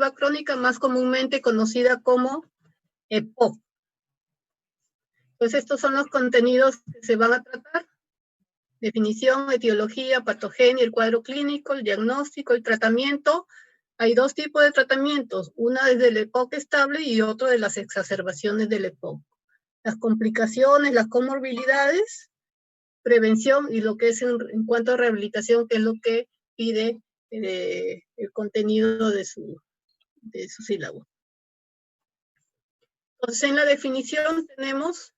progresiva crónica, más comúnmente conocida como EPOC. Pues estos son los contenidos que se van a tratar: definición, etiología, patogenia, el cuadro clínico, el diagnóstico, el tratamiento. Hay dos tipos de tratamientos, una desde el EPOC estable y otro de las exacerbaciones del EPOC. Las complicaciones, las comorbilidades, prevención y lo que es en cuanto a rehabilitación, que es lo que pide el contenido de su sílabo. Entonces, en la definición tenemos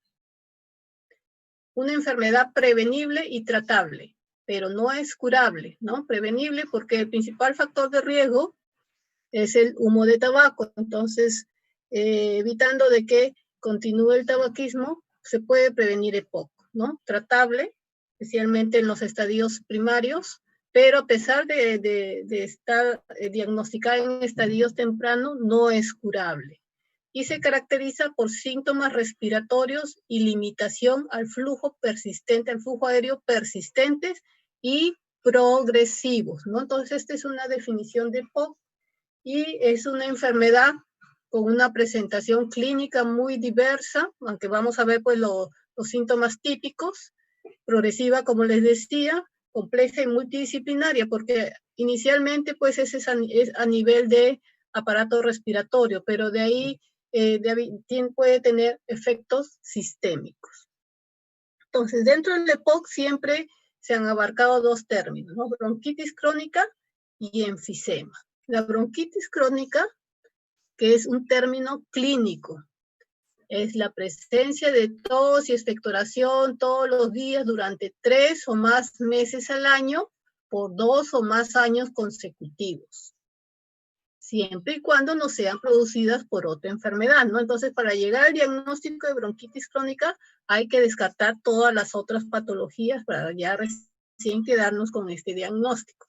una enfermedad prevenible y tratable, pero no es curable, ¿no? Prevenible porque el principal factor de riesgo es el humo de tabaco. Entonces, evitando de que continúe el tabaquismo, se puede prevenir EPOC, ¿no? Tratable, especialmente en los estadios primarios, pero a pesar de estar diagnosticada en estadios tempranos, no es curable. Y se caracteriza por síntomas respiratorios y limitación al flujo persistente, al flujo aéreo persistentes y progresivos, ¿no? Entonces, esta es una definición de EPOC y es una enfermedad con una presentación clínica muy diversa, aunque vamos a ver pues los síntomas típicos. Progresiva, como les decía, compleja y multidisciplinaria, porque inicialmente pues es a nivel de aparato respiratorio, pero de ahí puede tener efectos sistémicos. Entonces, dentro del EPOC siempre se han abarcado dos términos, ¿no? Bronquitis crónica y enfisema. La bronquitis crónica, que es un término clínico, es la presencia de tos y expectoración todos los días durante 3 o más meses al año por 2 o más años consecutivos, siempre y cuando no sean producidas por otra enfermedad, ¿no? Entonces, para llegar al diagnóstico de bronquitis crónica, hay que descartar todas las otras patologías para ya recién quedarnos con este diagnóstico.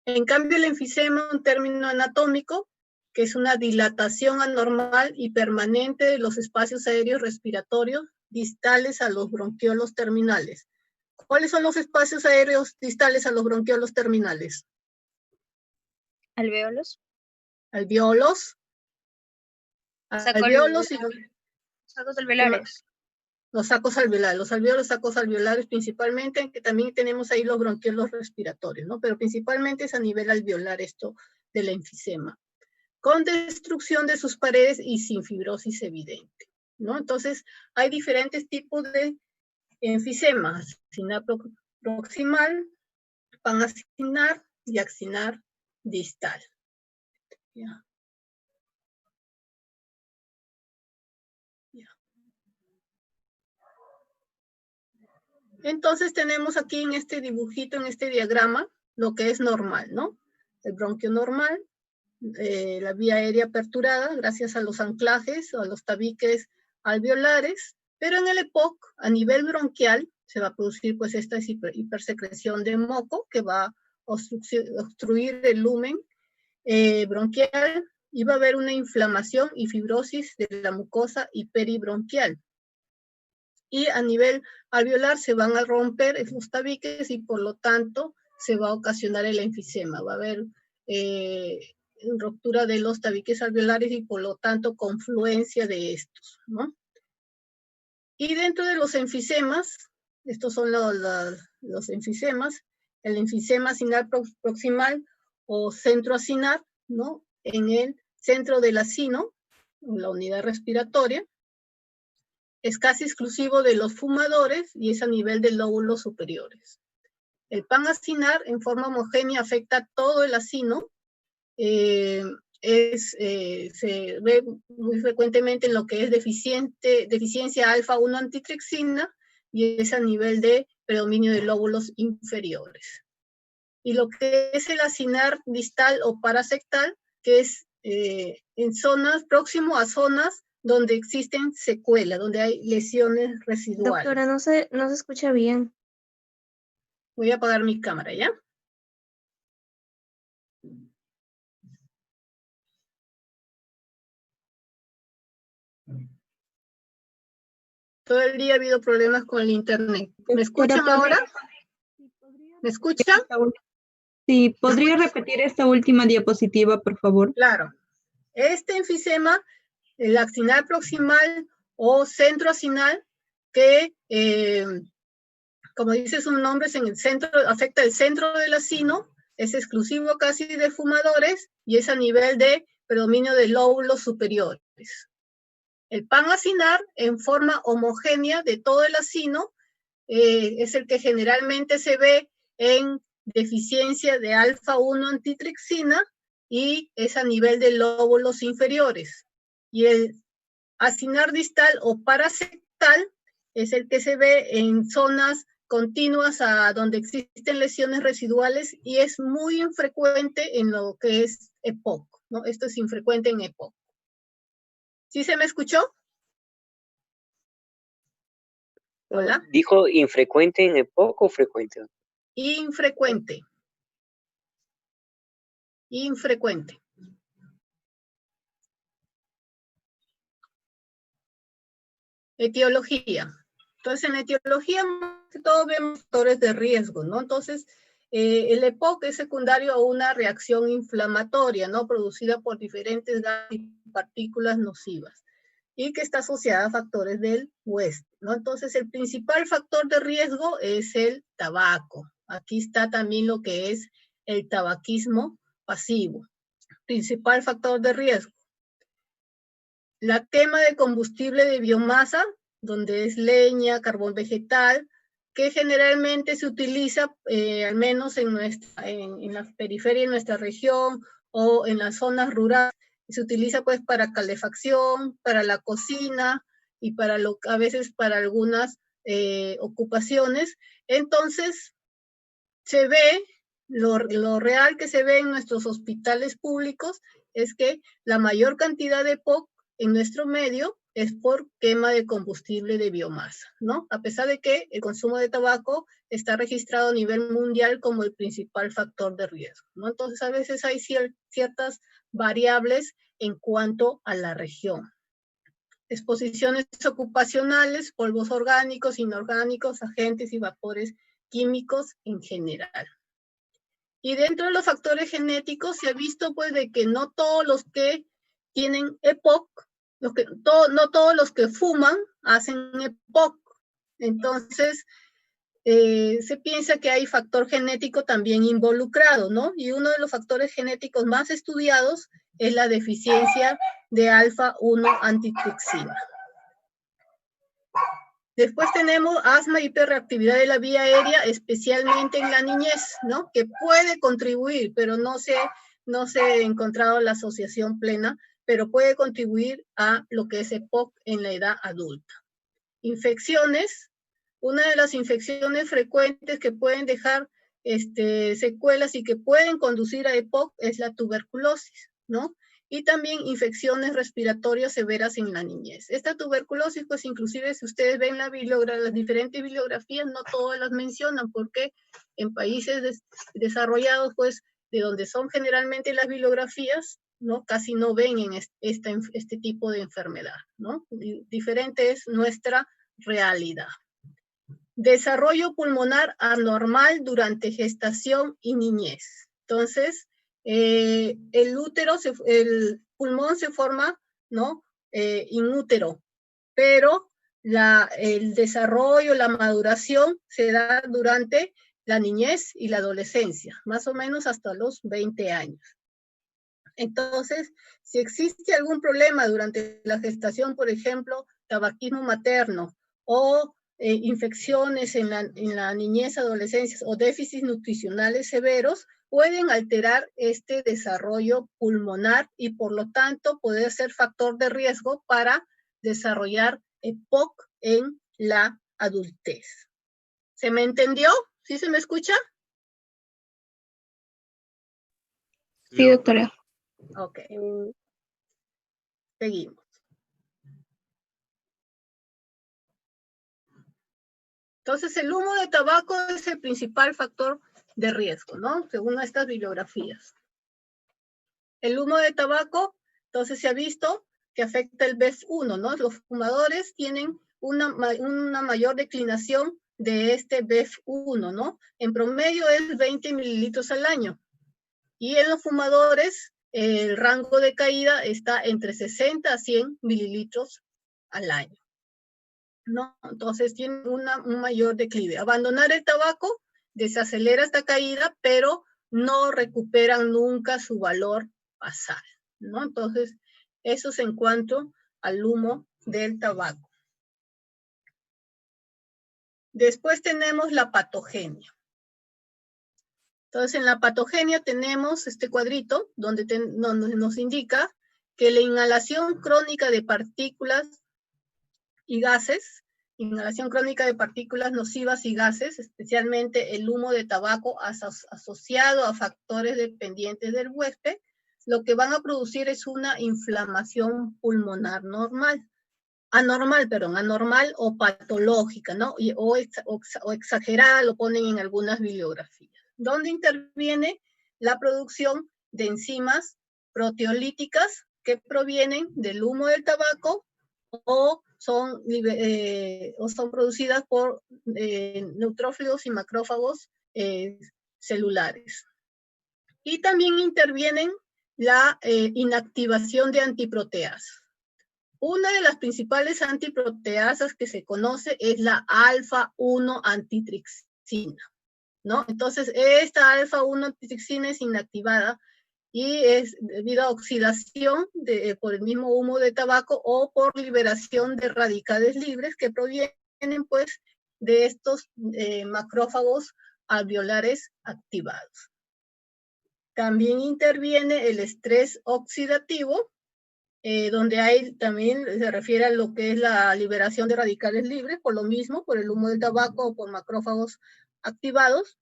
En cambio, el enfisema, un término anatómico, que es una dilatación anormal y permanente de los espacios aéreos respiratorios distales a los bronquiolos terminales. ¿Cuáles son los espacios aéreos distales a los bronquiolos terminales? Alvéolos. Alvéolos. Alvéolos y sacos alveolares. Los sacos alveolares, los alvéolos, sacos alveolares principalmente, que también tenemos ahí los bronquiolos respiratorios, ¿no? Pero principalmente es a nivel alveolar esto del enfisema, con destrucción de sus paredes y sin fibrosis evidente, ¿no? Entonces, hay diferentes tipos de enfisema: axinar proximal, panaxinar y axinar distal. ¿Ya? Entonces tenemos aquí en este dibujito, en este diagrama, lo que es normal, ¿no? El bronquio normal, la vía aérea aperturada gracias a los anclajes o a los tabiques alveolares, pero en el EPOC, a nivel bronquial, se va a producir pues esta hipersecreción de moco que va a obstruir el lumen bronquial y va a haber una inflamación y fibrosis de la mucosa hiperibronquial. Y a nivel alveolar se van a romper esos tabiques y por lo tanto se va a ocasionar el enfisema. Va a haber ruptura de los tabiques alveolares y por lo tanto confluencia de estos, ¿no? Y dentro de los enfisemas, estos son los enfisemas, el enfisema acinar proximal o centro acinar, ¿no? En el centro del acino, en la unidad respiratoria. Es casi exclusivo de los fumadores y es a nivel de lóbulos superiores. El panaxinar en forma homogénea afecta todo el acino. Se ve muy frecuentemente en lo que es deficiencia alfa-1 antitripsina y es a nivel de predominio de lóbulos inferiores. Y lo que es el acinar distal o parasectal, que es en zonas, próximo a zonas donde existen secuelas, donde hay lesiones residuales. Doctora, no se escucha bien. Voy a apagar mi cámara, ¿ya? Todo el día ha habido problemas con el internet. ¿Me escuchan ahora? ¿Me escuchan? Sí, ¿podría repetir esta última diapositiva, por favor? Claro. Este enfisema, el acinal proximal o centroacinal, que, como dice su nombre, es en el centro, afecta el centro del acino, es exclusivo casi de fumadores y es a nivel de predominio de lóbulos superiores. El pan acinar en forma homogénea de todo el acino es el que generalmente se ve en deficiencia de alfa-1 antitripsina y es a nivel de lóbulos inferiores. Y el acinar distal o parasectal es el que se ve en zonas continuas a donde existen lesiones residuales y es muy infrecuente en lo que es EPOC, ¿no? Esto es infrecuente en EPOC. ¿Sí se me escuchó? Hola. ¿Dijo infrecuente en EPOC o frecuente? Infrecuente. Infrecuente. Etiología. Entonces, en etiología, más que todo vemos factores de riesgo, ¿no? Entonces, el EPOC es secundario a una reacción inflamatoria, ¿no? Producida por diferentes gases y partículas nocivas y que está asociada a factores del huésped, ¿no? Entonces, el principal factor de riesgo es el tabaco. Aquí está también lo que es el tabaquismo pasivo. Principal factor de riesgo. La quema de combustible de biomasa, donde es leña, carbón vegetal, que generalmente se utiliza, al menos en la periferia de nuestra región o en las zonas rurales, se utiliza pues para calefacción, para la cocina y a veces para algunas ocupaciones. Entonces, se ve, lo real que se ve en nuestros hospitales públicos es que la mayor cantidad de EPOC en nuestro medio es por quema de combustible de biomasa, ¿no? A pesar de que el consumo de tabaco está registrado a nivel mundial como el principal factor de riesgo, ¿no? Entonces, a veces hay ciertas variables en cuanto a la región. Exposiciones ocupacionales, polvos orgánicos, inorgánicos, agentes y vapores químicos en general. Y dentro de los factores genéticos se ha visto pues de que no todos los que tienen EPOC, no todos los que fuman hacen EPOC. Entonces, se piensa que hay factor genético también involucrado, ¿no? Y uno de los factores genéticos más estudiados es la deficiencia de alfa-1 antitripsina. Después tenemos asma y hiperreactividad de la vía aérea, especialmente en la niñez, ¿no? Que puede contribuir, pero no se ha encontrado la asociación plena, pero puede contribuir a lo que es EPOC en la edad adulta. Infecciones. Una de las infecciones frecuentes que pueden dejar secuelas y que pueden conducir a EPOC es la tuberculosis, ¿no? Y también infecciones respiratorias severas en la niñez. Esta tuberculosis, pues inclusive si ustedes ven las diferentes bibliografías, no todas las mencionan, porque en países desarrollados, pues, de donde son generalmente las bibliografías, ¿no? Casi no ven en este tipo de enfermedad, ¿no? Diferente es nuestra realidad. Desarrollo pulmonar anormal durante gestación y niñez. Entonces, el pulmón se forma, ¿no? Inútero, pero el desarrollo, la maduración se da durante la niñez y la adolescencia, más o menos hasta los 20 años. Entonces, si existe algún problema durante la gestación, por ejemplo, tabaquismo materno o infecciones en la niñez, adolescencia o déficits nutricionales severos, pueden alterar este desarrollo pulmonar y por lo tanto poder ser factor de riesgo para desarrollar EPOC en la adultez. ¿Se me entendió? ¿Sí se me escucha? Sí, doctora. Ok. Seguimos. Entonces, el humo de tabaco es el principal factor de riesgo, ¿no? Según estas bibliografías. El humo de tabaco, entonces se ha visto que afecta el BEF1, ¿no? Los fumadores tienen una mayor declinación de este BEF1, ¿no? En promedio es 20 mililitros al año. Y en los fumadores, el rango de caída está entre 60 a 100 mililitros al año, ¿no? Entonces tiene un mayor declive. Abandonar el tabaco desacelera esta caída, pero no recuperan nunca su valor basal, ¿no? Entonces, eso es en cuanto al humo del tabaco. Después tenemos la patogenia. Entonces, en la patogenia tenemos este cuadrito donde nos indica que la inhalación crónica de partículas y gases, inhalación crónica de partículas nocivas y gases, especialmente el humo de tabaco asociado a factores dependientes del huésped, lo que van a producir es una inflamación pulmonar anormal o patológica, ¿no? O exagerada, lo ponen en algunas bibliografías, donde interviene la producción de enzimas proteolíticas que provienen del humo del tabaco o son producidas por neutrófilos y macrófagos celulares. Y también intervienen la inactivación de antiproteasas. Una de las principales antiproteasas que se conoce es la alfa-1 antitripsina, ¿no? Entonces, esta alfa-1 antitripsina es inactivada y es debido a oxidación por el mismo humo de tabaco o por liberación de radicales libres que provienen, pues, de estos macrófagos alveolares activados. También interviene el estrés oxidativo, donde hay también se refiere a lo que es la liberación de radicales libres, por lo mismo, por el humo del tabaco o por macrófagos activados,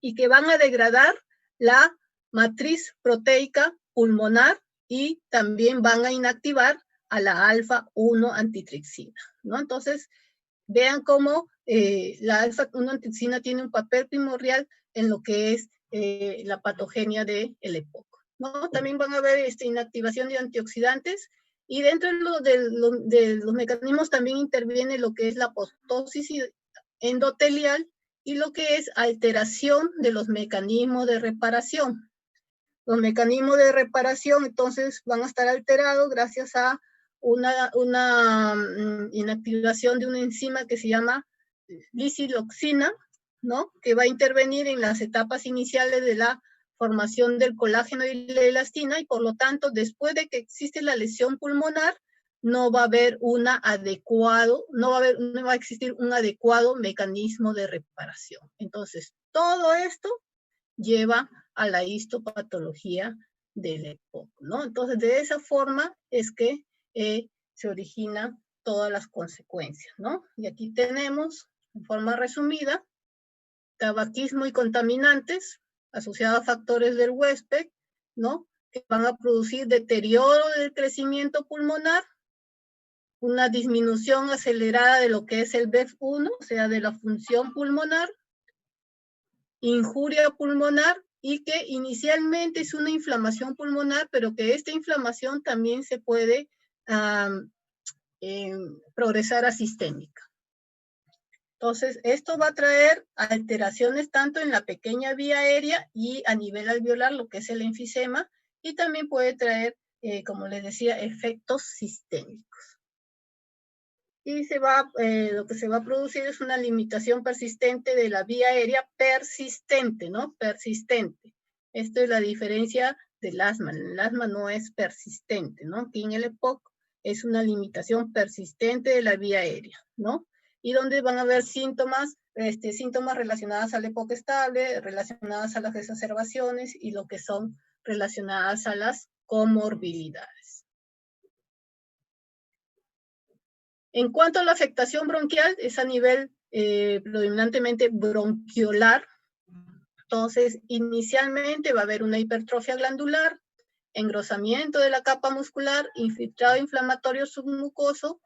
y que van a degradar la matriz proteica pulmonar y también van a inactivar a la alfa-1 antitripsina, ¿no? Entonces, vean cómo la alfa-1 antitripsina tiene un papel primordial en lo que es la patogenia del EPOC, ¿no? También van a ver inactivación de antioxidantes y dentro de los mecanismos también interviene lo que es la apoptosis endotelial y lo que es alteración de los mecanismos de reparación. Los mecanismos de reparación entonces van a estar alterados gracias a una inactivación de una enzima que se llama lisiloxina, ¿no? Que va a intervenir en las etapas iniciales de la formación del colágeno y la elastina y por lo tanto después de que existe la lesión pulmonar no va a haber no va a existir un adecuado mecanismo de reparación. Entonces, todo esto lleva a la histopatología del EPOC, ¿no? Entonces, de esa forma es que se originan todas las consecuencias, ¿no? Y aquí tenemos, en forma resumida, tabaquismo y contaminantes asociados a factores del huésped, ¿no? Que van a producir deterioro del crecimiento pulmonar, una disminución acelerada de lo que es el BEF1, o sea, de la función pulmonar, injuria pulmonar y que inicialmente es una inflamación pulmonar, pero que esta inflamación también se puede progresar a sistémica. Entonces, esto va a traer alteraciones tanto en la pequeña vía aérea y a nivel alveolar, lo que es el enfisema, y también puede traer, como les decía, efectos sistémicos. Y lo que se va a producir es una limitación persistente de la vía aérea persistente, ¿no? Persistente. Esto es la diferencia del asma. El asma no es persistente, ¿no? Aquí en el EPOC es una limitación persistente de la vía aérea, ¿no? Y donde van a haber síntomas relacionados al EPOC estable, relacionadas a las exacerbaciones y lo que son relacionadas a las comorbilidades. En cuanto a la afectación bronquial, es a nivel predominantemente bronquiolar. Entonces, inicialmente va a haber una hipertrofia glandular, engrosamiento de la capa muscular, infiltrado inflamatorio submucoso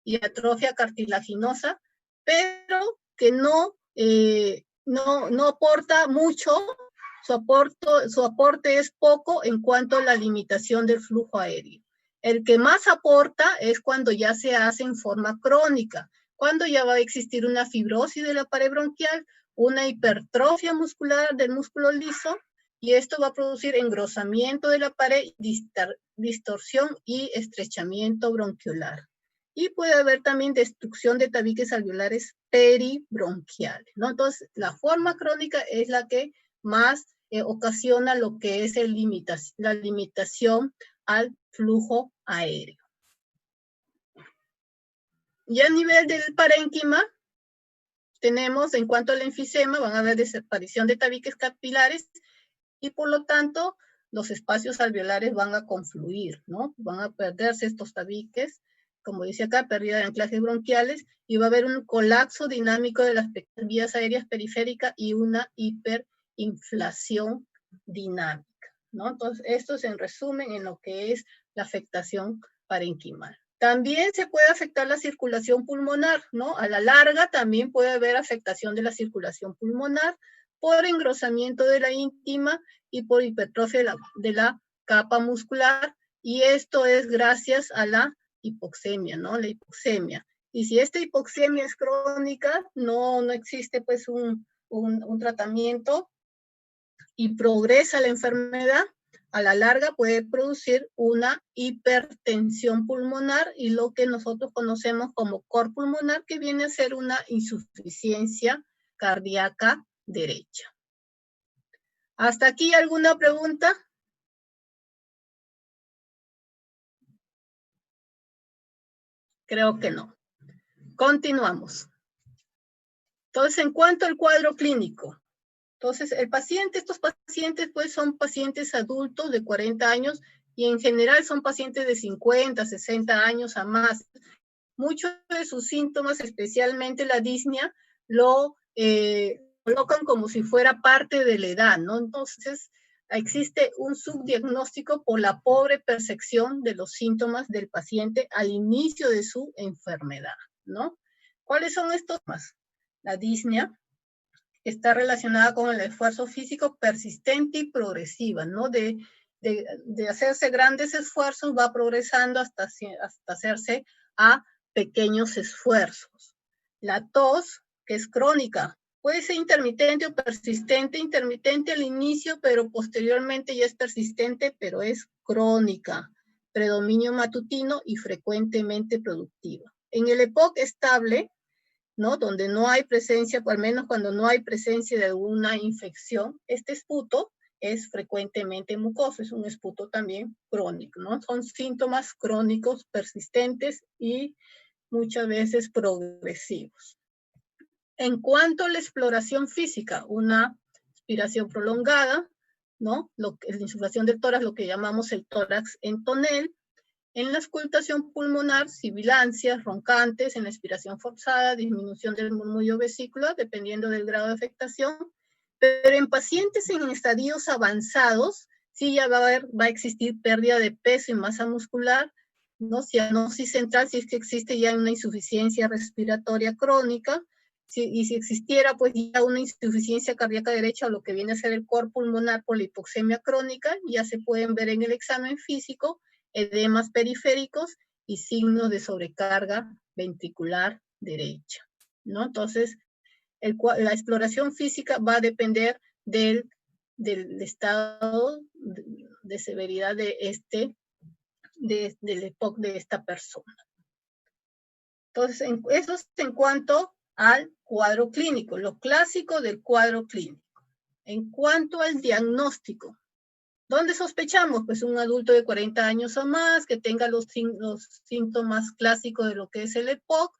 y atrofia cartilaginosa, pero que no aporta mucho, su aporte es poco en cuanto a la limitación del flujo aéreo. El que más aporta es cuando ya se hace en forma crónica, cuando ya va a existir una fibrosis de la pared bronquial, una hipertrofia muscular del músculo liso, y esto va a producir engrosamiento de la pared, distorsión y estrechamiento bronquiolar. Y puede haber también destrucción de tabiques alveolares peribronquiales, ¿no? Entonces, la forma crónica es la que más ocasiona lo que es la limitación al flujo aéreo. Y a nivel del parénquima, tenemos, en cuanto al enfisema, van a haber desaparición de tabiques capilares y por lo tanto los espacios alveolares van a confluir, ¿no? Van a perderse estos tabiques, como dice acá, pérdida de anclajes bronquiales, y va a haber un colapso dinámico de las vías aéreas periféricas y una hiperinflación dinámica, ¿no? Entonces, esto es en resumen en lo que es la afectación parenquimal. También se puede afectar la circulación pulmonar, ¿no? A la larga también puede haber afectación de la circulación pulmonar por engrosamiento de la íntima y por hipertrofia de la capa muscular, y esto es gracias a la hipoxemia, ¿no? La hipoxemia. Y si esta hipoxemia es crónica, no existe pues un tratamiento y progresa la enfermedad, a la larga puede producir una hipertensión pulmonar y lo que nosotros conocemos como cor pulmonar, que viene a ser una insuficiencia cardíaca derecha. ¿Hasta aquí alguna pregunta? Creo que no. Continuamos. Entonces, en cuanto al cuadro clínico, entonces estos pacientes pues son pacientes adultos de 40 años y en general son pacientes de 50, 60 años a más. Muchos de sus síntomas, especialmente la disnea, lo colocan como si fuera parte de la edad, ¿no? Entonces, existe un subdiagnóstico por la pobre percepción de los síntomas del paciente al inicio de su enfermedad, ¿no? ¿Cuáles son estos más? La disnea está relacionada con el esfuerzo físico persistente y progresiva, ¿no? De hacerse grandes esfuerzos, va progresando hasta hacerse a pequeños esfuerzos. La tos, que es crónica, puede ser intermitente o persistente, intermitente al inicio, pero posteriormente ya es persistente, pero es crónica, predominio matutino y frecuentemente productiva. En el EPOC estable, ¿no? Donde no hay presencia, o al menos cuando no hay presencia de alguna infección, este esputo es frecuentemente mucoso, es un esputo también crónico, ¿no? Son síntomas crónicos persistentes y muchas veces progresivos. En cuanto a la exploración física, una expiración prolongada, ¿no? La insuflación del tórax, lo que llamamos el tórax en tonel. En la auscultación pulmonar, sibilancias, roncantes, en la expiración forzada, disminución del murmullo vesículo, dependiendo del grado de afectación. Pero en pacientes en estadios avanzados, sí ya va a existir pérdida de peso y masa muscular, ¿no? Cianosis central, si es que existe ya una insuficiencia respiratoria crónica, y si existiera pues ya una insuficiencia cardíaca derecha o lo que viene a ser el cor pulmonar por la hipoxemia crónica, ya se pueden ver en el examen físico, edemas periféricos y signos de sobrecarga ventricular derecha, ¿no? Entonces, la exploración física va a depender del estado de severidad del EPOC de esta persona. Entonces, eso es en cuanto al cuadro clínico, lo clásico del cuadro clínico. En cuanto al diagnóstico, ¿dónde sospechamos? Pues un adulto de 40 años o más que tenga los síntomas clásicos de lo que es el EPOC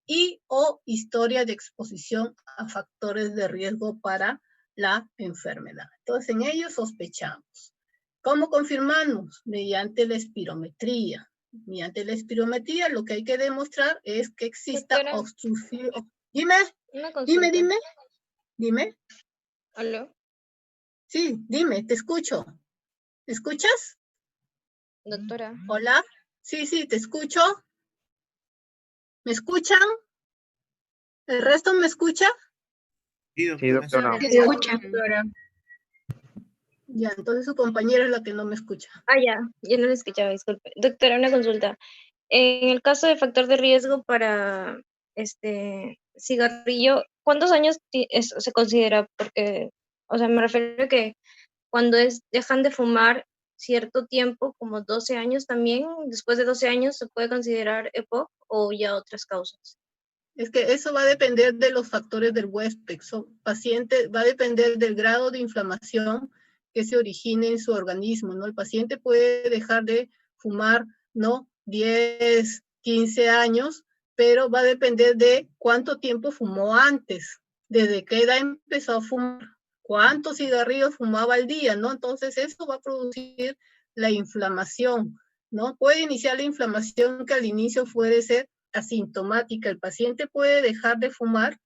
y o historia de exposición a factores de riesgo para la enfermedad. Entonces, en ellos sospechamos. ¿Cómo confirmamos? Mediante la espirometría. Mediante la espirometría lo que hay que demostrar es que exista obstrucción. Dime. ¿Aló? Sí, dime, te escucho. ¿Me escuchas? Doctora. Hola. Sí, te escucho. ¿Me escuchan? ¿El resto me escucha? Sí, doctora. Se escucha. Ya, entonces su compañera es la que no me escucha. Ya no le escuchaba, disculpe. Doctora, una consulta. En el caso de factor de riesgo para cigarrillo, ¿cuántos años se considera? Porque, o sea, me refiero a que cuando dejan de fumar cierto tiempo, como 12 años también, después de 12 años se puede considerar EPOC o ya otras causas. Es que eso va a depender de los factores del huésped. Va a depender del grado de inflamación que se origine en su organismo, ¿no? El paciente puede dejar de fumar, ¿no? 10, 15 años, pero va a depender de cuánto tiempo fumó antes, desde qué edad empezó a fumar, cuántos cigarrillos fumaba al día, ¿no? Entonces eso va a producir la inflamación, ¿no? Puede iniciar la inflamación que al inicio puede ser asintomática. El paciente puede dejar de fumar,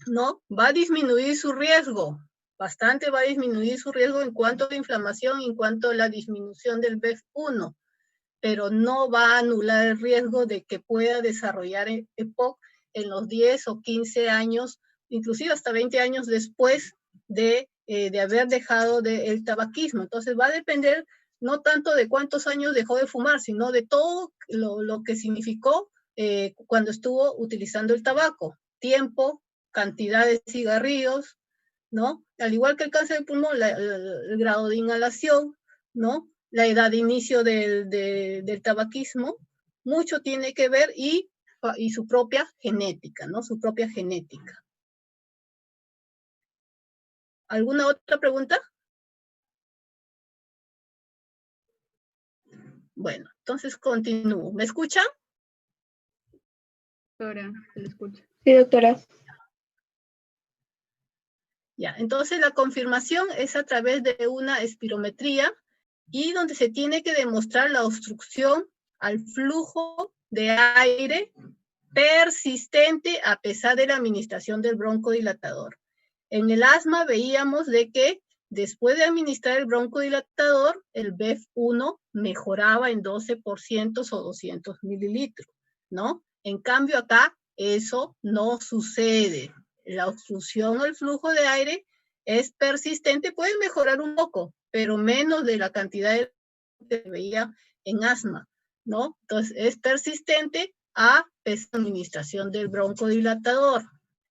¿no? Va a disminuir su riesgo, bastante va a disminuir su riesgo en cuanto a la inflamación, en cuanto a la disminución del BEF1, pero no va a anular el riesgo de que pueda desarrollar EPOC en los 10 o 15 años, inclusive hasta 20 años después de haber dejado el tabaquismo. Entonces va a depender no tanto de cuántos años dejó de fumar, sino de todo lo que significó cuando estuvo utilizando el tabaco, tiempo, cantidad de cigarrillos, ¿no? Al igual que el cáncer de pulmón, el grado de inhalación, ¿no? La edad de inicio del tabaquismo, mucho tiene que ver y su propia genética, ¿no? Su propia genética. ¿Alguna otra pregunta? Bueno, entonces continúo. ¿Me escuchan? Doctora, se le escucha. Sí, doctora. Ya, entonces la confirmación es a través de una espirometría y donde se tiene que demostrar la obstrucción al flujo de aire persistente a pesar de la administración del broncodilatador. En el asma veíamos de que después de administrar el broncodilatador, el BEF1 mejoraba en 12% o 200 mililitros, ¿no? En cambio acá eso no sucede. La obstrucción al flujo de aire es persistente, puede mejorar un poco, pero menos de la cantidad que se veía en asma, ¿no? Entonces es persistente a pesar de la administración del broncodilatador.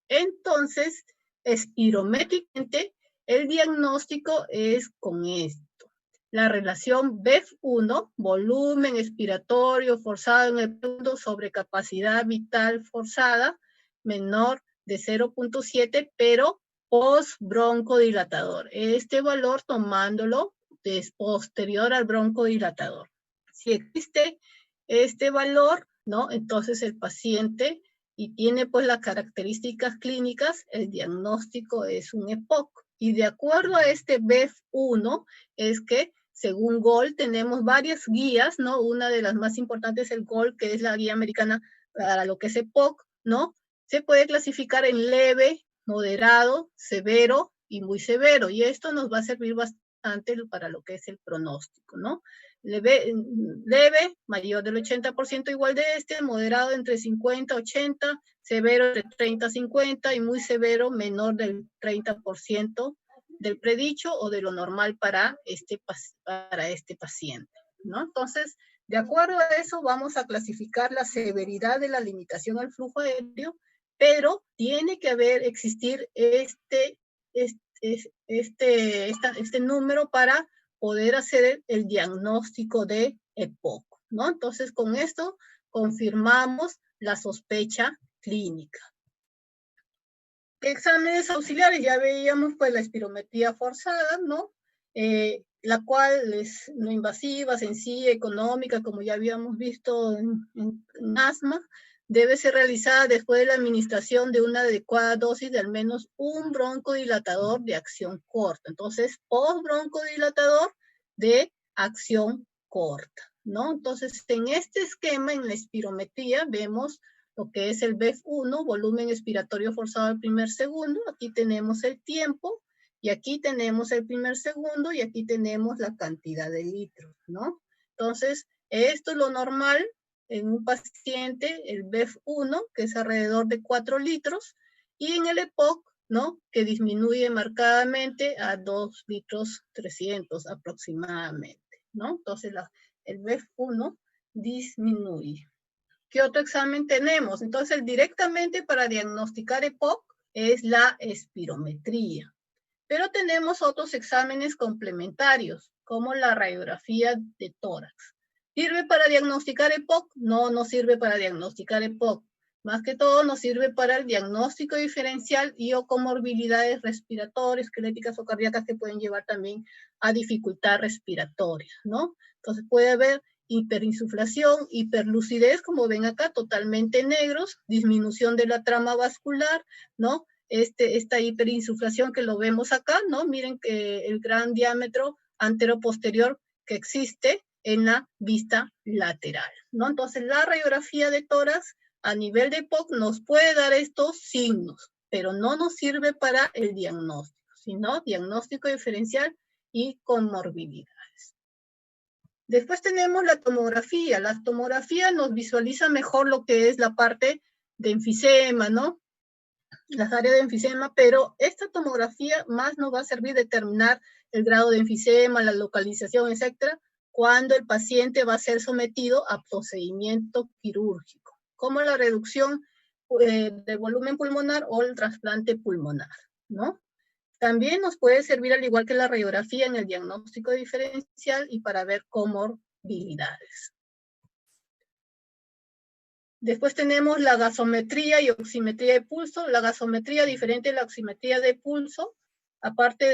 Entonces, espirométricamente, el diagnóstico es con esto. La relación BEF1, volumen expiratorio forzado en el mundo sobre capacidad vital forzada, menor de 0.7, pero post-broncodilatador. Este valor tomándolo posterior al broncodilatador. Si existe este valor, ¿no? Entonces el paciente y tiene pues las características clínicas, el diagnóstico es un EPOC. Y de acuerdo a este BEF1 es que según GOLD tenemos varias guías, ¿no? Una de las más importantes es el GOLD, que es la guía americana para lo que es EPOC, ¿no? Se puede clasificar en leve, moderado, severo y muy severo. Y esto nos va a servir bastante para lo que es el pronóstico, ¿no? Leve, mayor del 80% igual de moderado entre 50, 80, severo entre 30, 50 y muy severo menor del 30% del predicho o de lo normal para este paciente, ¿no? Entonces, de acuerdo a eso, vamos a clasificar la severidad de la limitación al flujo aéreo, pero tiene que existir este número para poder hacer el diagnóstico de EPOC, ¿no? Entonces, con esto confirmamos la sospecha clínica. Exámenes auxiliares, ya veíamos pues la espirometría forzada, ¿no? La cual es no invasiva, sencilla, económica, como ya habíamos visto en asma, debe ser realizada después de la administración de una adecuada dosis de al menos un broncodilatador de acción corta. Entonces, post-broncodilatador de acción corta, ¿no? Entonces, en este esquema, en la espirometría, vemos lo que es el BEF1, volumen expiratorio forzado al primer segundo. Aquí tenemos el tiempo, y aquí tenemos el primer segundo, y aquí tenemos la cantidad de litros, ¿no? Entonces, esto es lo normal en un paciente, el BEF1, que es alrededor de 4 litros, y en el EPOC, ¿no? Que disminuye marcadamente a 2 litros 300 aproximadamente, ¿no? Entonces, el BEF1 disminuye. ¿Qué otro examen tenemos? Entonces, directamente para diagnosticar EPOC es la espirometría. Pero tenemos otros exámenes complementarios, como la radiografía de tórax. ¿Sirve para diagnosticar EPOC? No, no sirve para diagnosticar EPOC. Más que todo nos sirve para el diagnóstico diferencial y o comorbilidades respiratorias, esqueléticas o cardíacas que pueden llevar también a dificultad respiratoria, ¿no? Entonces puede haber hiperinsuflación, hiperlucidez, como ven acá, totalmente negros, disminución de la trama vascular, ¿no? Esta hiperinsuflación que lo vemos acá, ¿no? Miren que el gran diámetro antero-posterior que existe en la vista lateral, ¿no? Entonces la radiografía de tórax a nivel de EPOC nos puede dar estos signos, pero no nos sirve para el diagnóstico, sino diagnóstico diferencial y comorbilidades. Después tenemos la tomografía. La tomografía nos visualiza mejor lo que es la parte de enfisema, ¿no? Las áreas de enfisema, pero esta tomografía más nos va a servir determinar el grado de enfisema, la localización, etcétera, cuando el paciente va a ser sometido a procedimiento quirúrgico, como la reducción del volumen pulmonar o el trasplante pulmonar, ¿no? También nos puede servir, al igual que la radiografía, en el diagnóstico diferencial y para ver comorbilidades. Después tenemos la gasometría y oximetría de pulso. La gasometría, diferente de la oximetría de pulso, aparte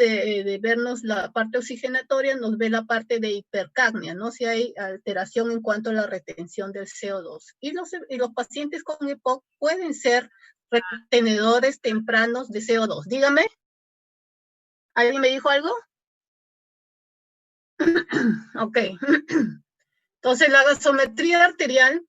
de vernos la parte oxigenatoria, nos ve la parte de hipercapnia, ¿no? Si hay alteración en cuanto a la retención del CO2. Y los pacientes con EPOC pueden ser retenedores tempranos de CO2. Dígame. ¿Alguien me dijo algo? Ok. Entonces la gasometría arterial,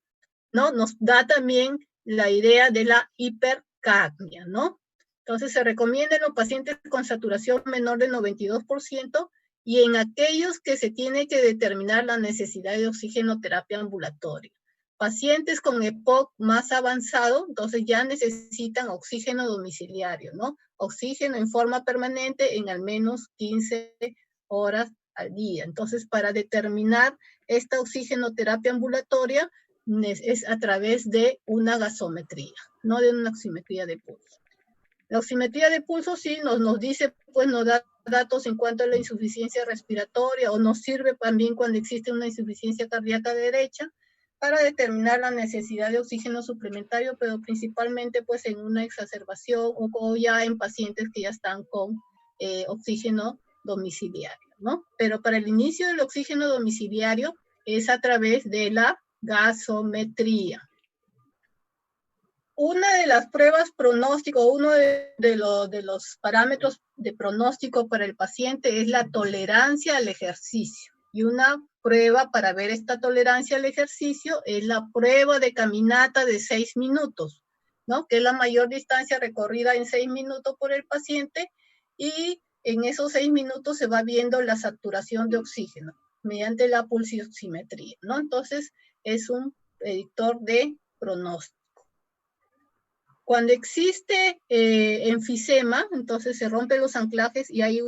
¿no? Nos da también la idea de la hipercapnia, ¿no? Entonces se recomienda en los pacientes con saturación menor del 92% y en aquellos que se tiene que determinar la necesidad de oxigenoterapia ambulatoria. Pacientes con EPOC más avanzado, entonces ya necesitan oxígeno domiciliario, ¿no? Oxígeno en forma permanente en al menos 15 horas al día. Entonces, para determinar esta oxigenoterapia ambulatoria es a través de una gasometría, no de una oximetría de pulso. La oximetría de pulso sí nos dice, pues nos da datos en cuanto a la insuficiencia respiratoria o nos sirve también cuando existe una insuficiencia cardíaca derecha para determinar la necesidad de oxígeno suplementario, pero principalmente pues en una exacerbación o ya en pacientes que ya están con oxígeno domiciliario, ¿no? Pero para el inicio del oxígeno domiciliario es a través de la gasometría. Una de las pruebas pronóstico, uno de los parámetros de pronóstico para el paciente es la tolerancia al ejercicio. Y una prueba para ver esta tolerancia al ejercicio es la prueba de caminata de 6 minutos, ¿no? Que es la mayor distancia recorrida en 6 minutos por el paciente, y en esos 6 minutos se va viendo la saturación de oxígeno mediante la pulsioximetría, ¿no? Entonces es un predictor de pronóstico. Cuando existe enfisema, entonces se rompen los anclajes y hay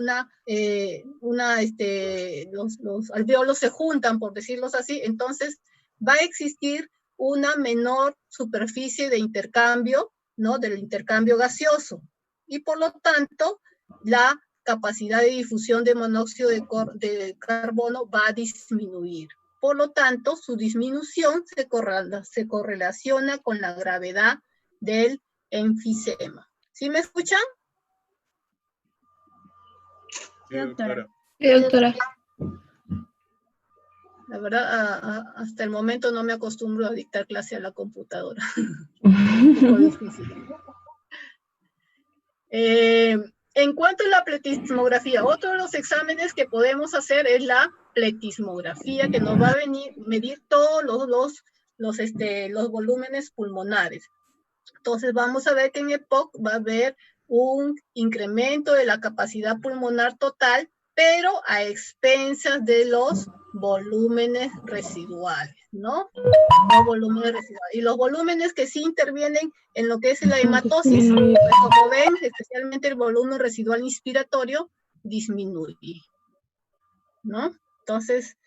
los alveolos se juntan, por decirlo así, entonces va a existir una menor superficie de intercambio, ¿no? Del intercambio gaseoso. Y por lo tanto, la capacidad de difusión de monóxido de carbono va a disminuir. Por lo tanto, su disminución se correlaciona con la gravedad del enfisema. ¿Sí me escuchan? Sí, doctora. Sí, doctora. La verdad, hasta el momento no me acostumbro a dictar clase a la computadora. En cuanto a la pletismografía, otro de los exámenes que podemos hacer es la pletismografía, que nos va a medir todos los volúmenes pulmonares. Entonces vamos a ver que en EPOC va a haber un incremento de la capacidad pulmonar total, pero a expensas de los volúmenes residuales, ¿no? Los volúmenes residuales. Y los volúmenes que sí intervienen en lo que es la hematosis, pues como ven, especialmente el volumen residual inspiratorio disminuye, ¿no? Entonces,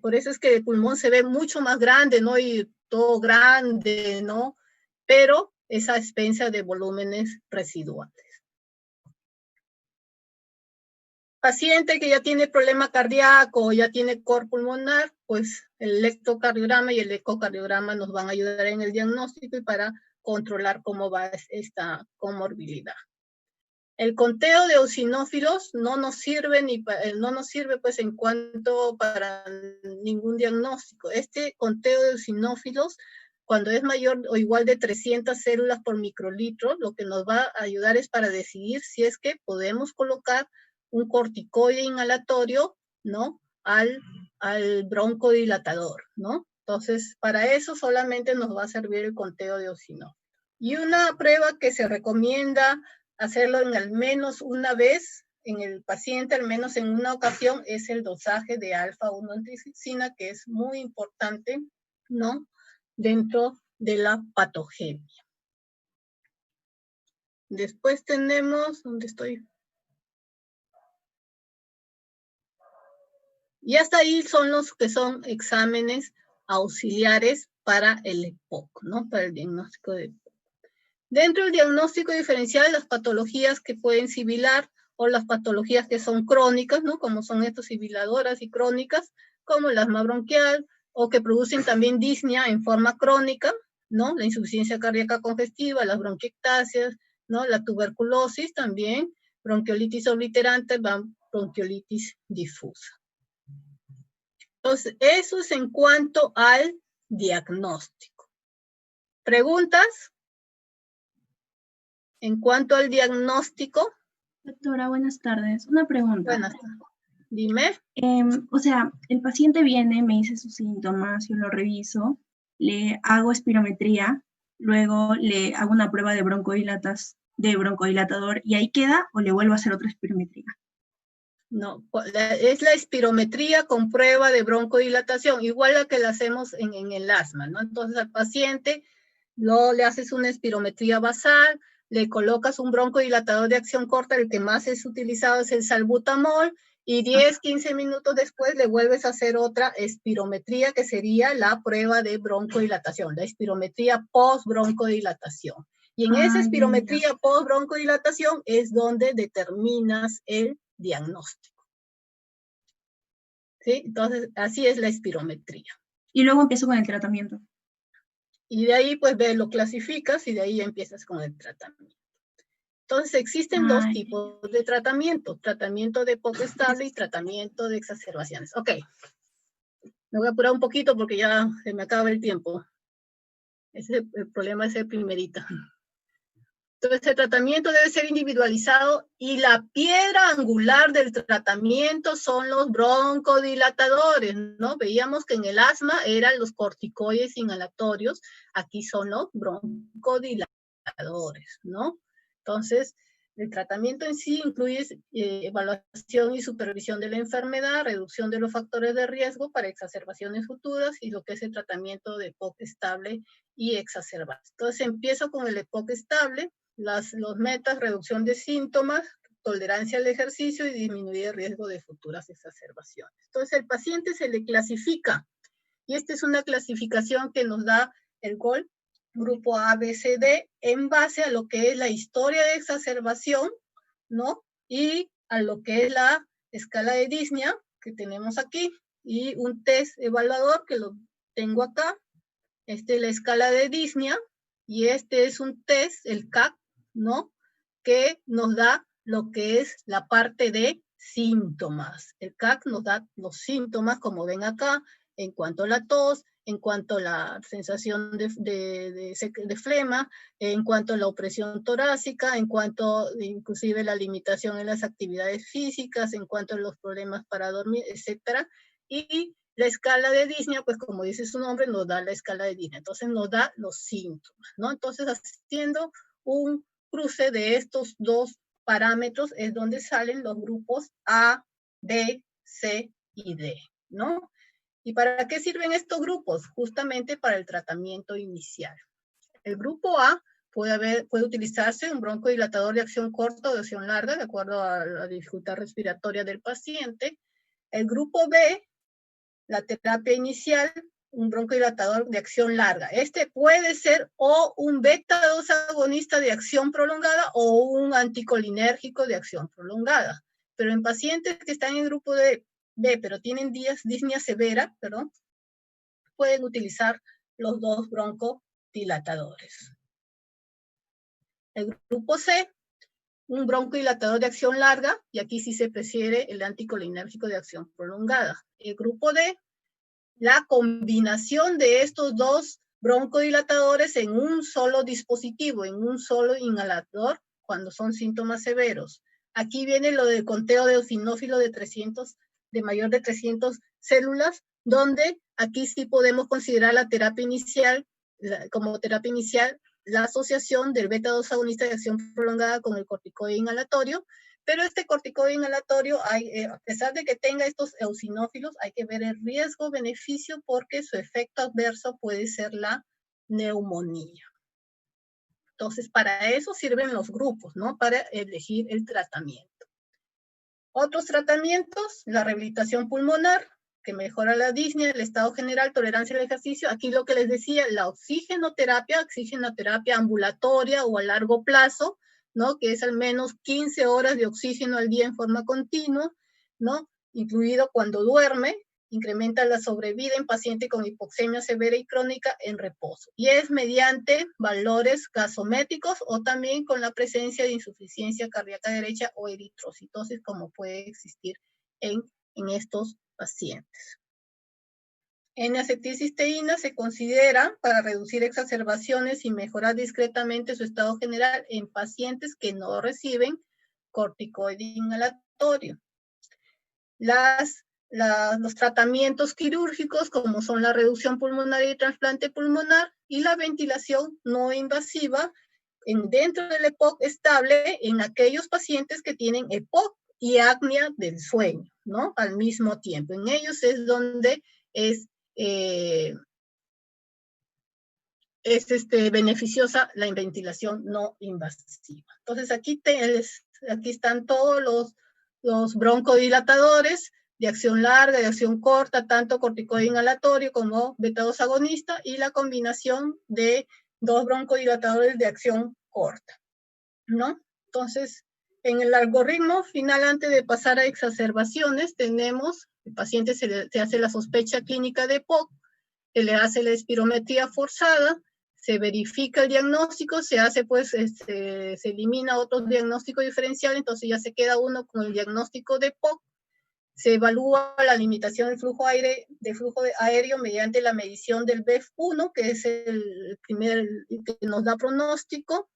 por eso es que el pulmón se ve mucho más grande, ¿no? Y todo grande, ¿no? Pero es a expensas de volúmenes residuales. Paciente que ya tiene problema cardíaco o ya tiene cor pulmonar, pues el electrocardiograma y el ecocardiograma nos van a ayudar en el diagnóstico y para controlar cómo va esta comorbilidad. El conteo de eosinófilos no nos sirve pues en cuanto para ningún diagnóstico. Este conteo de eosinófilos, cuando es mayor o igual de 300 células por microlitro, lo que nos va a ayudar es para decidir si es que podemos colocar un corticoide inhalatorio, ¿no? Al broncodilatador, ¿no? Entonces, para eso solamente nos va a servir el conteo de eosinófilos. Y una prueba que se recomienda hacerlo en al menos una vez en el paciente, al menos en una ocasión, es el dosaje de alfa-1 antihistamina, que es muy importante, ¿no? Dentro de la patogenia. Después tenemos, ¿dónde estoy? Y hasta ahí son los que son exámenes auxiliares para el EPOC, ¿no? Para el diagnóstico de EPOC. Dentro del diagnóstico diferencial, las patologías que pueden sibilar o las patologías que son crónicas, ¿no? Como son estas sibiladoras y crónicas, como el asma bronquial, o que producen también disnea en forma crónica, ¿no? La insuficiencia cardíaca congestiva, las bronquiectasias, ¿no? La tuberculosis también, bronquiolitis obliterante, bronquiolitis difusa. Entonces, eso es en cuanto al diagnóstico. ¿Preguntas? En cuanto al diagnóstico. Doctora, buenas tardes. Una pregunta. Buenas tardes. Dime. O sea, el paciente viene, me dice sus síntomas, yo lo reviso, le hago espirometría, luego le hago una prueba de broncodilatador y ahí queda, o le vuelvo a hacer otra espirometría. No, es la espirometría con prueba de broncodilatación, igual la que la hacemos en el asma, ¿no? Entonces al paciente le haces una espirometría basal, le colocas un broncodilatador de acción corta, el que más es utilizado es el salbutamol, y 10, 15 minutos después le vuelves a hacer otra espirometría, que sería la prueba de broncodilatación, la espirometría post-broncodilatación. Y en esa espirometría post-broncodilatación es donde determinas el diagnóstico. ¿Sí? Entonces, así es la espirometría. Y luego empiezo con el tratamiento. Y de ahí, pues, lo clasificas y de ahí empiezas con el tratamiento. Entonces, existen dos tipos de tratamiento. Tratamiento de EPOC estable y tratamiento de exacerbaciones. Ok. Me voy a apurar un poquito porque ya se me acaba el tiempo. El problema es el primerito. Entonces, el tratamiento debe ser individualizado y la piedra angular del tratamiento son los broncodilatadores, ¿no? Veíamos que en el asma eran los corticoides inhalatorios, aquí son los broncodilatadores, ¿no? Entonces, el tratamiento en sí incluye evaluación y supervisión de la enfermedad, reducción de los factores de riesgo para exacerbaciones futuras y lo que es el tratamiento de EPOC estable y exacerbado. Entonces, empiezo con el EPOC estable. Los metas, reducción de síntomas, tolerancia al ejercicio y disminuir el riesgo de futuras exacerbaciones. Entonces, el paciente se le clasifica, y esta es una clasificación que nos da el GOL, grupo A, B, C, D, en base a lo que es la historia de exacerbación, ¿no? Y a lo que es la escala de disnea que tenemos aquí, y un test evaluador que lo tengo acá. Esta es la escala de disnea, y este es un test, el CAC, ¿no? Que nos da lo que es la parte de síntomas. El CAC nos da los síntomas, como ven acá, en cuanto a la tos, en cuanto a la sensación de flema, en cuanto a la opresión torácica, en cuanto inclusive la limitación en las actividades físicas, en cuanto a los problemas para dormir, etc. Y la escala de disnea, pues como dice su nombre, nos da la escala de disnea. Entonces nos da los síntomas, ¿no? Entonces, haciendo un cruce de estos dos parámetros es donde salen los grupos A, B, C y D, ¿no? ¿Y para qué sirven estos grupos? Justamente para el tratamiento inicial. El grupo A puede utilizarse un broncodilatador de acción corta o de acción larga, de acuerdo a la dificultad respiratoria del paciente. El grupo B, la terapia inicial un broncodilatador de acción larga. Este puede ser o un beta-2 agonista de acción prolongada o un anticolinérgico de acción prolongada. Pero en pacientes que están en el grupo de B, pero tienen disnea severa, pueden utilizar los dos broncodilatadores. El grupo C, un broncodilatador de acción larga, y aquí sí se prefiere el anticolinérgico de acción prolongada. El grupo D, la combinación de estos dos broncodilatadores en un solo dispositivo, en un solo inhalador, cuando son síntomas severos. Aquí viene lo del conteo de eosinófilo de mayor de 300 células, donde aquí sí podemos considerar la terapia inicial, como terapia inicial, la asociación del beta-2 agonista de acción prolongada con el corticoide inhalatorio, pero este corticoide inhalatorio, a pesar de que tenga estos eosinófilos, hay que ver el riesgo-beneficio porque su efecto adverso puede ser la neumonía. Entonces, para eso sirven los grupos, ¿no? Para elegir el tratamiento. Otros tratamientos, la rehabilitación pulmonar, que mejora la disnea, el estado general, tolerancia al ejercicio. Aquí lo que les decía, la oxigenoterapia ambulatoria o a largo plazo, ¿no? Que es al menos 15 horas de oxígeno al día en forma continua, ¿no? Incluido cuando duerme, incrementa la sobrevida en paciente con hipoxemia severa y crónica en reposo. Y es mediante valores gasométricos o también con la presencia de insuficiencia cardíaca derecha o eritrocitosis, como puede existir en estos pacientes. N-acetilcisteína se considera para reducir exacerbaciones y mejorar discretamente su estado general en pacientes que no reciben corticoide inhalatorio. Los tratamientos quirúrgicos, como son la reducción pulmonar y trasplante pulmonar, y la ventilación no invasiva dentro del EPOC estable en aquellos pacientes que tienen EPOC y apnea del sueño, ¿no? Al mismo tiempo. En ellos es donde es beneficiosa la ventilación no invasiva. Entonces aquí están todos los broncodilatadores de acción larga, de acción corta, tanto corticoide inhalatorio como beta-2 agonista, y la combinación de dos broncodilatadores de acción corta, ¿no? Entonces, en el algoritmo final, antes de pasar a exacerbaciones, tenemos, el paciente se hace la sospecha clínica de EPOC, se le hace la espirometría forzada, se verifica el diagnóstico, se hace se elimina otro diagnóstico diferencial, entonces ya se queda uno con el diagnóstico de EPOC, se evalúa la limitación del flujo aéreo mediante la medición del BEF1, que es el primer que nos da pronóstico.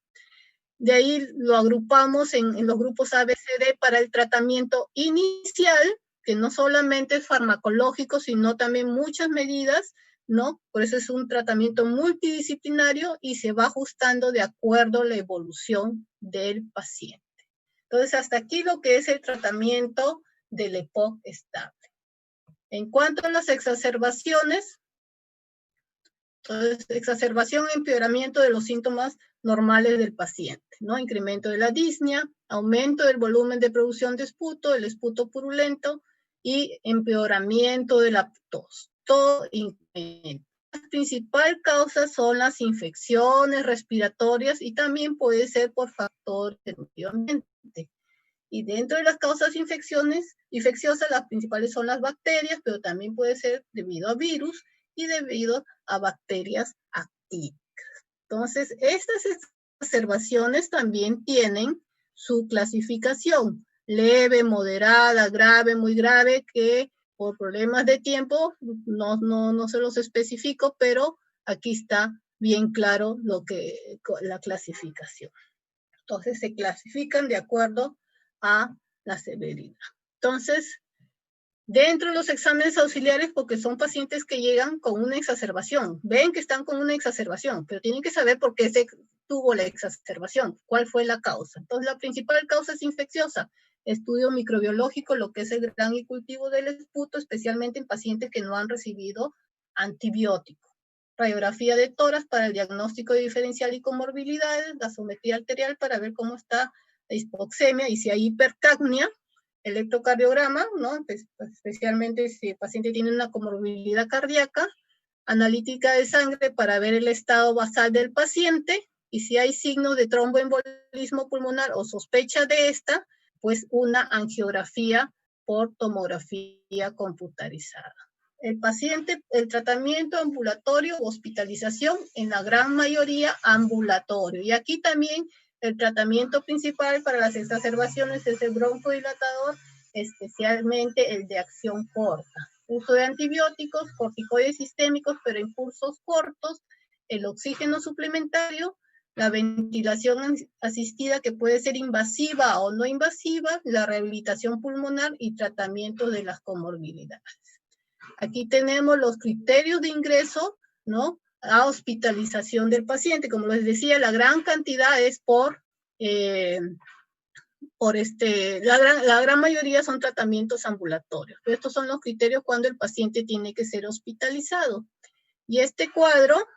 De ahí lo agrupamos en los grupos ABCD para el tratamiento inicial, que no solamente es farmacológico, sino también muchas medidas, ¿no? Por eso es un tratamiento multidisciplinario y se va ajustando de acuerdo a la evolución del paciente. Entonces, hasta aquí lo que es el tratamiento del EPOC estable. En cuanto a las exacerbaciones, entonces, exacerbación e empeoramiento de los síntomas normales del paciente, ¿no? Incremento de la disnea, aumento del volumen de producción de esputo, el esputo purulento y empeoramiento de la tos. Todo incremento. La principal causa son las infecciones respiratorias y también puede ser por factores del medio ambiente. Y dentro de las causas infecciosas, las principales son las bacterias, pero también puede ser debido a virus y debido a bacterias activas. Entonces, estas exacerbaciones también tienen su clasificación, leve, moderada, grave, muy grave, que por problemas de tiempo no se los especifico, pero aquí está bien claro la clasificación. Entonces, se clasifican de acuerdo a la severidad. Entonces, dentro de los exámenes auxiliares, porque son pacientes que llegan con una exacerbación, ven que están con una exacerbación, pero tienen que saber por qué se tuvo la exacerbación, cuál fue la causa. Entonces, la principal causa es infecciosa. Estudio microbiológico, lo que es el gran y cultivo del esputo, especialmente en pacientes que no han recibido antibiótico. Radiografía de tórax para el diagnóstico de diferencial y comorbilidades, gasometría arterial para ver cómo está la hipoxemia y si hay hipercapnia, electrocardiograma, ¿no? Especialmente si el paciente tiene una comorbilidad cardíaca, analítica de sangre para ver el estado basal del paciente, y si hay signos de tromboembolismo pulmonar o sospecha de esta, pues una angiografía por tomografía computarizada. El paciente, el tratamiento ambulatorio o hospitalización, en la gran mayoría ambulatorio. Y aquí también el tratamiento principal para las exacerbaciones es el broncodilatador, especialmente el de acción corta. Uso de antibióticos, corticoides sistémicos, pero en cursos cortos, el oxígeno suplementario, la ventilación asistida que puede ser invasiva o no invasiva, la rehabilitación pulmonar y tratamiento de las comorbilidades. Aquí tenemos los criterios de ingreso, ¿no?, a hospitalización del paciente. Como les decía, la gran cantidad es la gran mayoría son tratamientos ambulatorios. Pero estos son los criterios cuando el paciente tiene que ser hospitalizado. Y este cuadro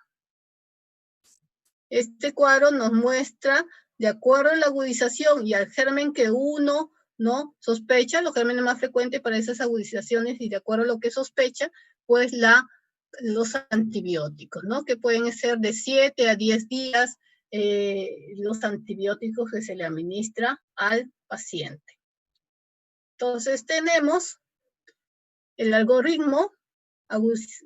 nos muestra, de acuerdo a la agudización y al germen que uno no sospecha, los gérmenes más frecuentes para esas agudizaciones, y de acuerdo a lo que sospecha, pues los antibióticos, ¿no? Que pueden ser de 7 a 10 días los antibióticos que se le administra al paciente. Entonces tenemos el algoritmo,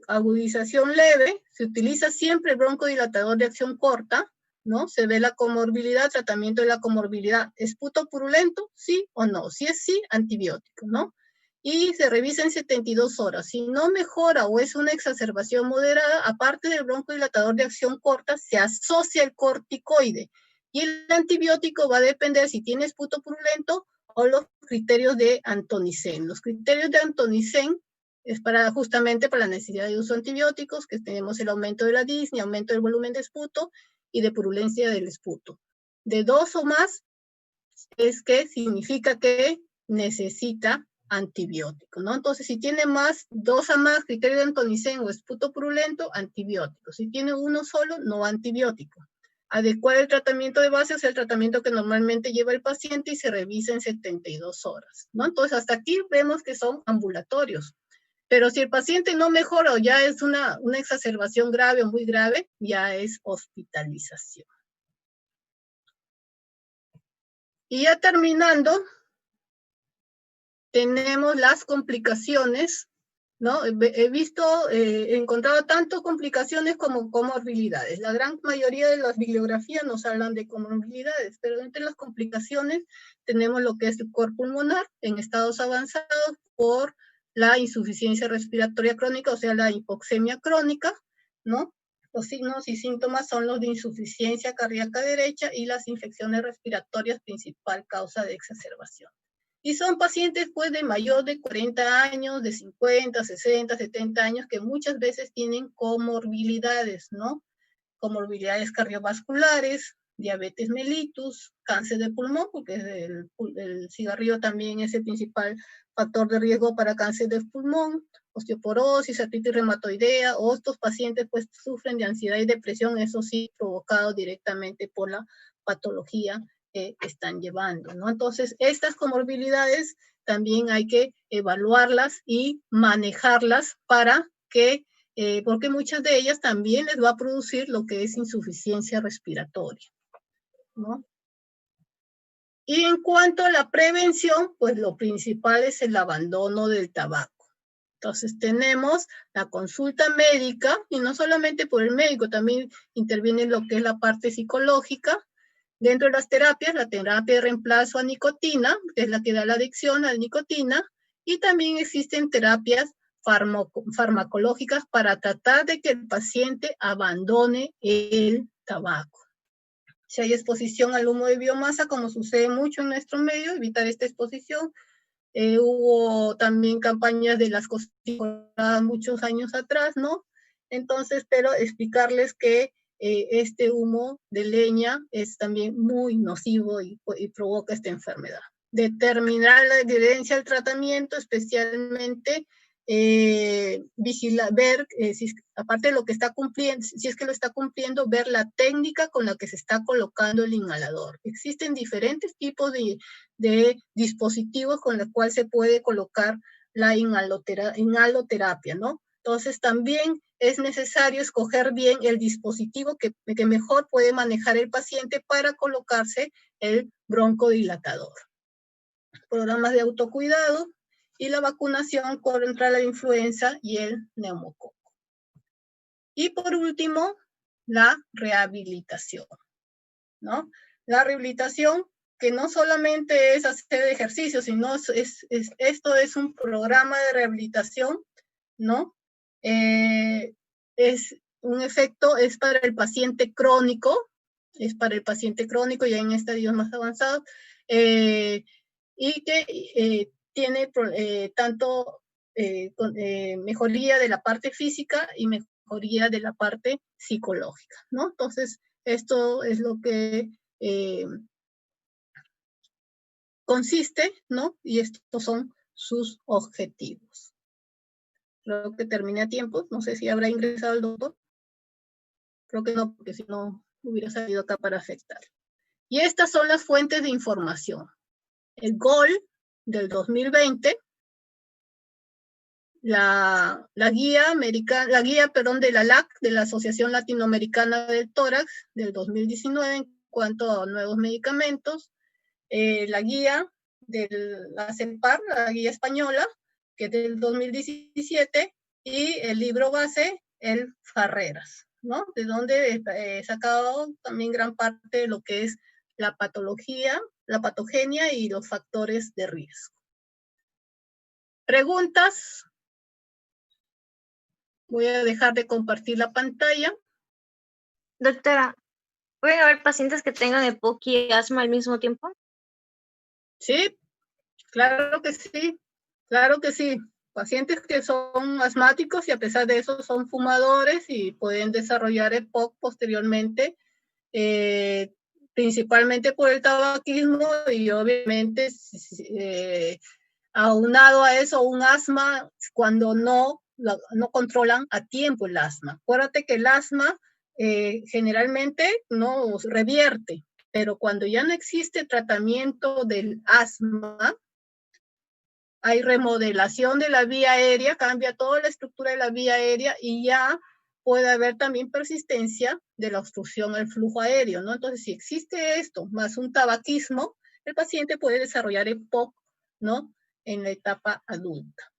agudización leve, se utiliza siempre el broncodilatador de acción corta, ¿no? Se ve la comorbilidad, tratamiento de la comorbilidad. ¿Esputo purulento? ¿Sí o no? Si es sí, antibiótico, ¿no? Y se revisa en 72 horas. Si no mejora o es una exacerbación moderada, aparte del broncodilatador de acción corta, se asocia el corticoide. Y el antibiótico va a depender si tiene esputo purulento o los criterios de Antonicen. Los criterios de Antonicen es justamente para la necesidad de uso de antibióticos, que tenemos el aumento de la disnea, aumento del volumen de esputo y de purulencia del esputo. De 2 o más es que significa que necesita antibiótico, ¿no? Entonces, si tiene 2 a más, criterio de Antonicen o esputo purulento, antibiótico. Si tiene 1 solo, no antibiótico. Adecuar el tratamiento de base es el tratamiento que normalmente lleva el paciente y se revisa en 72 horas, ¿no? Entonces, hasta aquí vemos que son ambulatorios. Pero si el paciente no mejora o ya es una exacerbación grave o muy grave, ya es hospitalización. Y ya terminando, tenemos las complicaciones, ¿no? He encontrado tanto complicaciones como comorbilidades. La gran mayoría de las bibliografías nos hablan de comorbilidades, pero entre las complicaciones tenemos lo que es el cor pulmonar en estados avanzados por la insuficiencia respiratoria crónica, o sea, la hipoxemia crónica, ¿no? Los signos y síntomas son los de insuficiencia cardíaca derecha y las infecciones respiratorias, principal causa de exacerbación. Y son pacientes pues de mayor de 40 años, de 50, 60, 70 años, que muchas veces tienen comorbilidades, ¿no? Comorbilidades cardiovasculares, diabetes mellitus, cáncer de pulmón, porque el cigarrillo también es el principal factor de riesgo para cáncer de pulmón, osteoporosis, artritis reumatoidea, o estos pacientes pues sufren de ansiedad y depresión, eso sí, provocado directamente por la patología que están llevando, ¿no? Entonces, estas comorbilidades también hay que evaluarlas y manejarlas para que, porque muchas de ellas también les va a producir lo que es insuficiencia respiratoria, ¿no? Y en cuanto a la prevención, pues lo principal es el abandono del tabaco. Entonces tenemos la consulta médica, y no solamente por el médico, también interviene lo que es la parte psicológica. Dentro de las terapias, la terapia de reemplazo a nicotina, que es la que da la adicción a la nicotina, y también existen terapias farmacológicas para tratar de que el paciente abandone el tabaco. Si hay exposición al humo de biomasa, como sucede mucho en nuestro medio, evitar esta exposición. Hubo también campañas de las cosas muchos años atrás, ¿no? Entonces, pero explicarles que este humo de leña es también muy nocivo y provoca esta enfermedad. Determinar la adherencia al tratamiento, especialmente ver, aparte de lo que está cumpliendo, si es que lo está cumpliendo, ver la técnica con la que se está colocando el inhalador. Existen diferentes tipos de dispositivos con los cuales se puede colocar la inhaloterapia, ¿no? Entonces también es necesario escoger bien el dispositivo que mejor puede manejar el paciente para colocarse el broncodilatador. Programas de autocuidado y la vacunación contra la influenza y el neumococo. Y por último, la rehabilitación, ¿no? La rehabilitación que no solamente es hacer ejercicio, sino esto es un programa de rehabilitación, ¿no? Es un efecto, es para el paciente crónico, ya en estadios más avanzados, y que tiene tanto mejoría de la parte física y mejoría de la parte psicológica, ¿no? Entonces, esto es lo que consiste, ¿no? Y estos son sus objetivos. Creo que terminé a tiempo. No sé si habrá ingresado el doctor. Creo que no, porque si no hubiera salido acá para afectar. Y estas son las fuentes de información. El GOL del 2020, la guía de la LAC, de la Asociación Latinoamericana del Tórax, del 2019 en cuanto a nuevos medicamentos, la guía de la CEPAR, la guía española, que es del 2017, y el libro base, el Farreras, ¿no? De donde he sacado también gran parte de lo que es la patología, la patogenia y los factores de riesgo. ¿Preguntas? Voy a dejar de compartir la pantalla. Doctora, ¿pueden haber pacientes que tengan EPOC y asma al mismo tiempo? Sí, claro que sí, claro que sí. Pacientes que son asmáticos y a pesar de eso son fumadores y pueden desarrollar EPOC posteriormente, principalmente por el tabaquismo y obviamente aunado a eso un asma cuando no controlan a tiempo el asma. Acuérdate que el asma generalmente no revierte, pero cuando ya no existe tratamiento del asma, hay remodelación de la vía aérea, cambia toda la estructura de la vía aérea y ya puede haber también persistencia de la obstrucción al flujo aéreo, ¿no? Entonces, si existe esto, más un tabaquismo, el paciente puede desarrollar EPOC, ¿no? En la etapa adulta.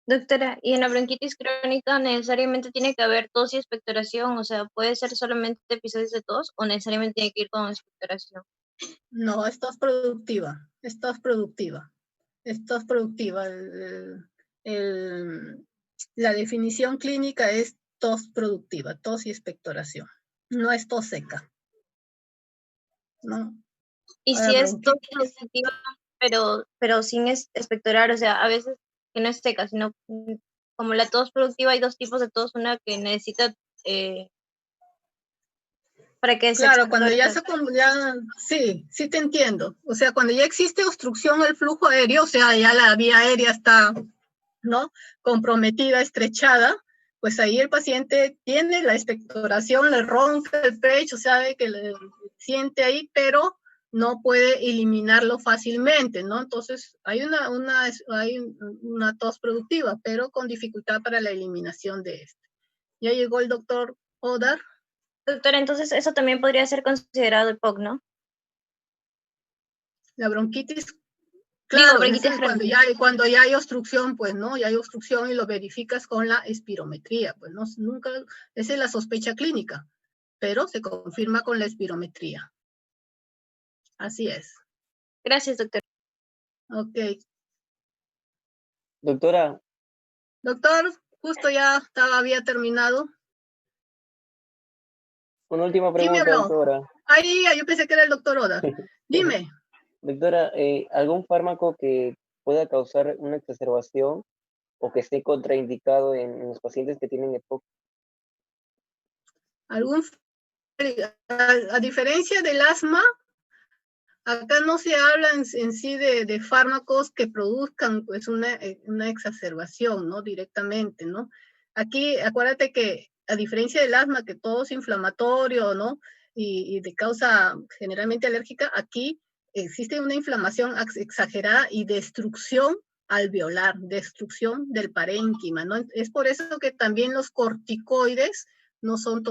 Doctora, ¿y en la bronquitis crónica necesariamente tiene que haber tos y expectoración? O sea, ¿puede ser solamente episodios de tos o necesariamente tiene que ir con expectoración? No, esto es productiva, esto es productiva. Esto es productiva. La definición clínica es tos productiva, tos y expectoración. No es tos seca. ¿No? Y Ahora, si es tos productiva, pero sin expectorar, o sea, a veces que no es seca, sino como la tos productiva hay dos tipos de tos, una que necesita para que se claro, cuando expectore. sí te entiendo. O sea, cuando ya existe obstrucción al flujo aéreo, o sea, ya la vía aérea está, ¿no?, comprometida, estrechada, pues ahí el paciente tiene la expectoración, le ronca el pecho, sabe que le siente ahí, pero no puede eliminarlo fácilmente, ¿no? Entonces hay una tos productiva, pero con dificultad para la eliminación de este. Ya llegó el doctor Odar. Doctora, entonces eso también podría ser considerado EPOC, ¿no? La bronquitis, claro, bronquitis cuando ya hay obstrucción, pues, ¿no? Ya hay obstrucción y lo verificas con la espirometría, pues, ¿no? Nunca, esa es la sospecha clínica, pero se confirma con la espirometría. Así es. Gracias, doctor. Ok. Doctora. Doctor, justo ya había terminado. Una última ¿Quién me pregunta, habló? doctora. Ahí, yo pensé que era el doctor Oda. Dime. Doctora, ¿algún fármaco que pueda causar una exacerbación o que esté contraindicado en los pacientes que tienen EPOC? A diferencia del asma, acá no se habla en sí de fármacos que produzcan pues una exacerbación, ¿no? Directamente, ¿no? Aquí, acuérdate que a diferencia del asma, que todo es inflamatorio, ¿no? Y de causa generalmente alérgica, aquí existe una inflamación exagerada y destrucción alveolar, destrucción del parénquima, ¿no? Es por eso que también los corticoides no son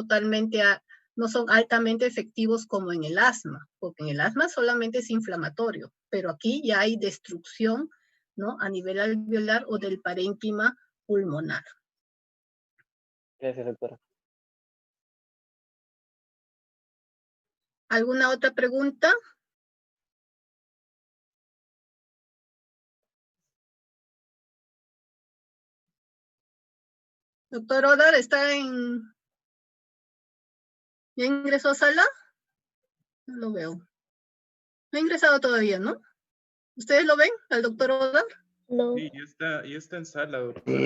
no son altamente efectivos como en el asma, porque en el asma solamente es inflamatorio, pero aquí ya hay destrucción, ¿no? A nivel alveolar o del parénquima pulmonar. Gracias, doctora. ¿Alguna otra pregunta? Doctor Odar, ¿ya ingresó a sala? No lo veo. No ha ingresado todavía, ¿no? ¿Ustedes lo ven, al doctor Odar? No. Sí, ya está en sala, doctora.